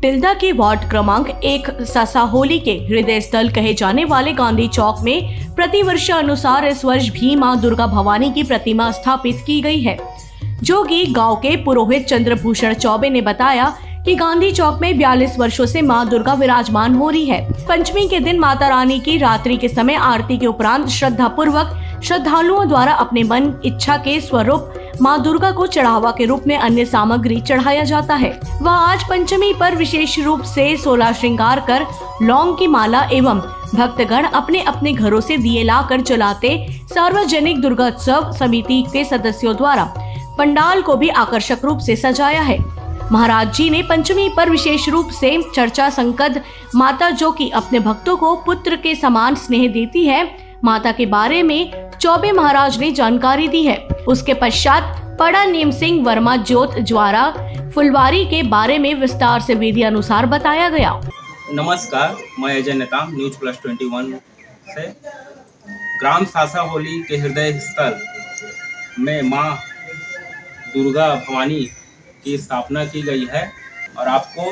तिल्दा के वार्ड क्रमांक 1 सासाहोली के हृदय स्थल कहे जाने वाले गांधी चौक में प्रतिवर्ष अनुसार इस वर्ष भी मां दुर्गा भवानी की प्रतिमा स्थापित की गई है। जो कि गांव के पुरोहित चंद्रभूषण चौबे ने बताया कि गांधी चौक में 42 वर्षों से मां दुर्गा विराजमान हो रही है। पंचमी के दिन माता रानी की रात्रि के समय आरती के उपरांत श्रद्धा पूर्वक श्रद्धालुओं द्वारा अपने मन इच्छा के स्वरूप मां दुर्गा को चढ़ावा के रूप में अन्य सामग्री चढ़ाया जाता है। वह आज पंचमी पर विशेष रूप से 16 श्रृंगार कर लौंग की माला एवं भक्तगण अपने अपने घरों से दिए लाकर जलाते सार्वजनिक दुर्गोत्सव समिति के सदस्यों द्वारा पंडाल को भी आकर्षक रूप से सजाया है। महाराज जी ने पंचमी पर विशेष रूप से चर्चा संकद माता जो कि अपने भक्तों को पुत्र के समान स्नेह देती है माता के बारे में चौबे महाराज ने जानकारी दी है। उसके पश्चात पड़ा नीम सिंह वर्मा ज्योत द्वारा फुलवारी के बारे में विस्तार से विधि अनुसार बताया गया। नमस्कार, मैं अजय नेताम न्यूज प्लस 21 से। ग्राम सासाहोली के हृदय स्थल में माँ दुर्गा भवानी की स्थापना की गई है और आपको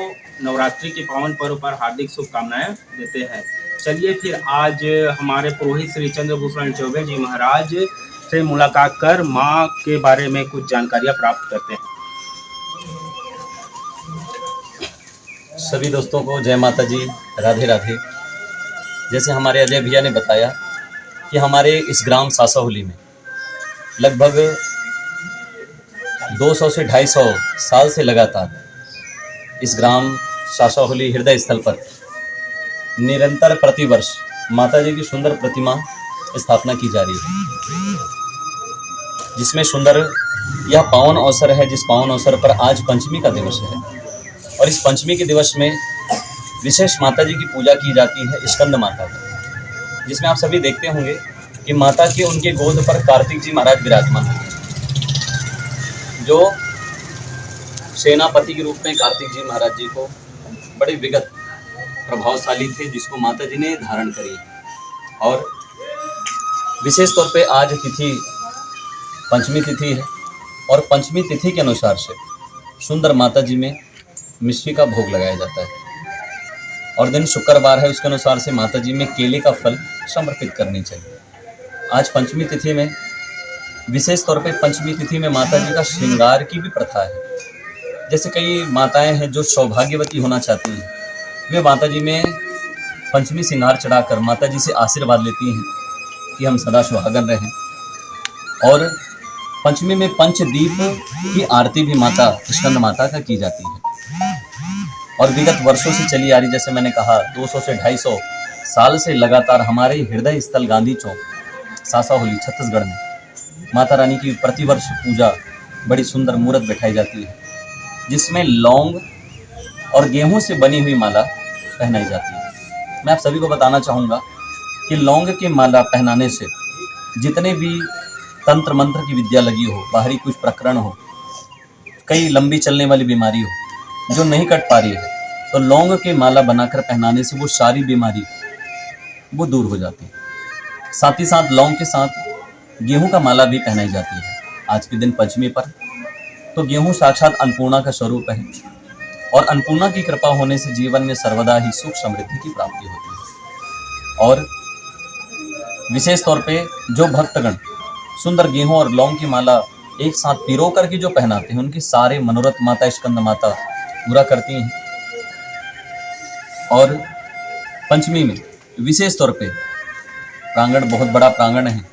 नवरात्रि के पावन पर्व पर हार्दिक शुभकामनाएं देते हैं। चलिए फिर आज हमारे पुरोहित श्री चंद्रभूषण चौबे जी महाराज से मुलाकात कर माँ के बारे में कुछ जानकारियाँ प्राप्त करते हैं। सभी दोस्तों को जय माता जी, राधे राधे। जैसे हमारे अजय भैया ने बताया कि हमारे इस ग्राम सासाहोली में लगभग 200 से 250 साल से लगातार इस ग्राम सासाहोली हृदय स्थल पर निरंतर प्रतिवर्ष माता जी की सुंदर प्रतिमा स्थापना की जा रही है, जिसमें सुंदर यह पावन अवसर है। जिस पावन अवसर पर आज पंचमी का दिवस है और इस पंचमी के दिवस में विशेष माता जी की पूजा की जाती है स्कंद माता की, जिसमें आप सभी देखते होंगे कि माता के उनके गोद पर कार्तिक जी महाराज विराजमान हैं, जो सेनापति के रूप में कार्तिक जी महाराज जी को बड़े विगत प्रभावशाली थे, जिसको माता जी ने धारण करी। और विशेष तौर पे आज तिथि पंचमी तिथि है और पंचमी तिथि के अनुसार से सुंदर माता जी में मिश्री का भोग लगाया जाता है और दिन शुक्रवार है, उसके अनुसार से माता जी में केले का फल समर्पित करनी चाहिए। आज पंचमी तिथि में विशेष तौर पे पंचमी तिथि में माता जी का श्रृंगार की भी प्रथा है। जैसे कई माताएं हैं जो सौभाग्यवती होना चाहती हैं, वे माता जी में पंचमी श्रृंगार चढ़ाकर माता जी से आशीर्वाद लेती हैं कि हम सदा सुहागन रहें। और पंचमी में पंचदीप की आरती भी माता स्कंद माता का की जाती है और विगत वर्षों से चली आ रही, जैसे मैंने कहा 200 से 250 साल से लगातार हमारे हृदय स्थल गांधी चौक सासाहोली छत्तीसगढ़ में माता रानी की प्रतिवर्ष पूजा बड़ी सुंदर मूर्त बैठाई जाती है, जिसमें लौंग और गेहूं से बनी हुई माला पहनाई जाती है। मैं आप सभी को बताना चाहूँगा कि लौंग की माला पहनाने से जितने भी तंत्र मंत्र की विद्या लगी हो, बाहरी कुछ प्रकरण हो, कई लंबी चलने वाली बीमारी हो जो नहीं कट पा रही है, तो लौंग की माला बनाकर पहनाने से वो सारी बीमारी वो दूर हो जाती है। साथ ही साथ लौंग के साथ गेहूं का माला भी पहनाई जाती है आज के दिन पंचमी पर। तो गेहूं साक्षात अन्नपूर्णा का स्वरूप है और अन्नपूर्णा की कृपा होने से जीवन में सर्वदा ही सुख समृद्धि की प्राप्ति होती है। और विशेष तौर पे जो भक्तगण सुंदर गेहूं और लौंग की माला एक साथ पिरो करके जो पहनाते हैं, उनके सारे मनोरथ माता स्कंद माता पूरा करती हैं। और पंचमी में विशेष तौर पे प्रांगण बहुत बड़ा प्रांगण है,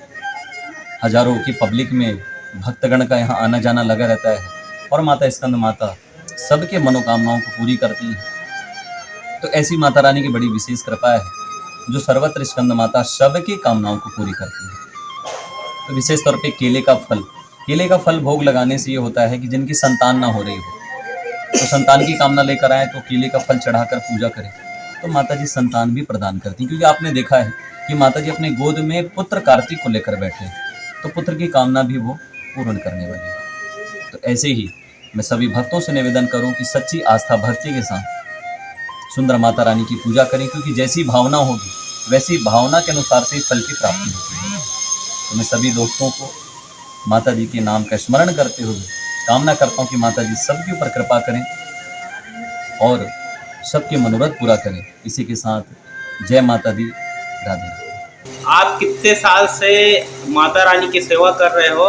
हजारों की पब्लिक में भक्तगण का यहाँ आना जाना लगा रहता है और माता स्कंद माता सबके मनोकामनाओं को पूरी करती हैं। तो ऐसी माता रानी की बड़ी विशेष कृपा है जो सर्वत्र स्कंद माता सबकी कामनाओं को पूरी करती है। तो विशेष तौर पे केले का फल भोग लगाने से ये होता है कि जिनकी संतान ना हो रही हो, तो संतान की कामना लेकर आए तो केले का फल चढ़ाकर पूजा करें तो माता जी संतान भी प्रदान करती हैं। क्योंकि आपने देखा है कि माता जी अपने गोद में पुत्र कार्तिक को लेकर बैठे, तो पुत्र की कामना भी वो पूर्ण करने वाली है। तो ऐसे ही मैं सभी भक्तों से निवेदन करूं कि सच्ची आस्था भक्ति के साथ सुंदर माता रानी की पूजा करें, क्योंकि जैसी भावना होगी वैसी भावना के अनुसार से फल की प्राप्ति होती है। तो मैं सभी दोस्तों को माता जी के नाम का स्मरण करते हुए कामना करता हूँ कि माता जी सबके ऊपर कृपा करें और सबके मनोरथ पूरा करें। इसी के साथ जय माता दी, राधे राधे। आप कितने साल से माता रानी की सेवा कर रहे हो?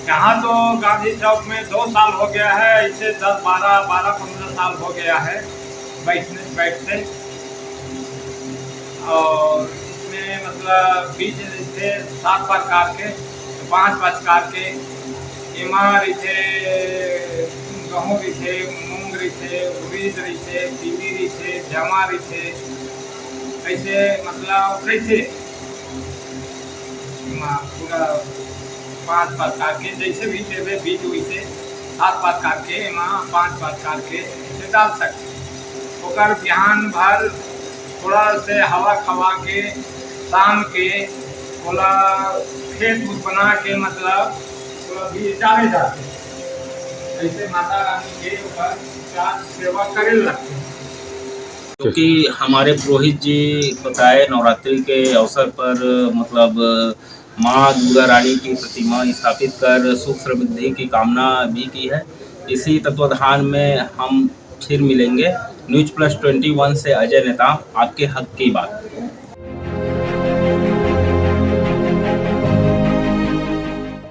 यहाँ तो गांधी चौक में 2 साल हो गया है, इसे 10-12-15 साल हो गया है बैठते। और इसमें मतलब बीज थे 7 प्रकार के, 5 प्रकार के एमा रीथे, गहूँ रीथे, मूंग रीथे, उड़ीद रीथे, तिली रीथे, जमा रीथे, ऐसे मतलब रीथे पूरा 5 प्रकार के जैसे भी देवे बीज वैसे 7 प्रकार के एमा 5 प्रकार के ऐसे डाल सकते। ओकर बिहान भर थोड़ा से हवा खवा के शाम के थोड़ा खेत बना के मतलब थोड़ा बीज डाले जाते। ऐसे माता रानी के ऊपर सेवा करे लगते। क्योंकि हमारे पुरोहित जी बताए नवरात्रि के अवसर पर मतलब माँ दुर्गा रानी की प्रतिमा स्थापित कर सुख समृद्धि की कामना भी की है। इसी तत्वाधान में हम फिर मिलेंगे। न्यूज़ प्लस 21 से अजय नेताम, आपके हक की बात।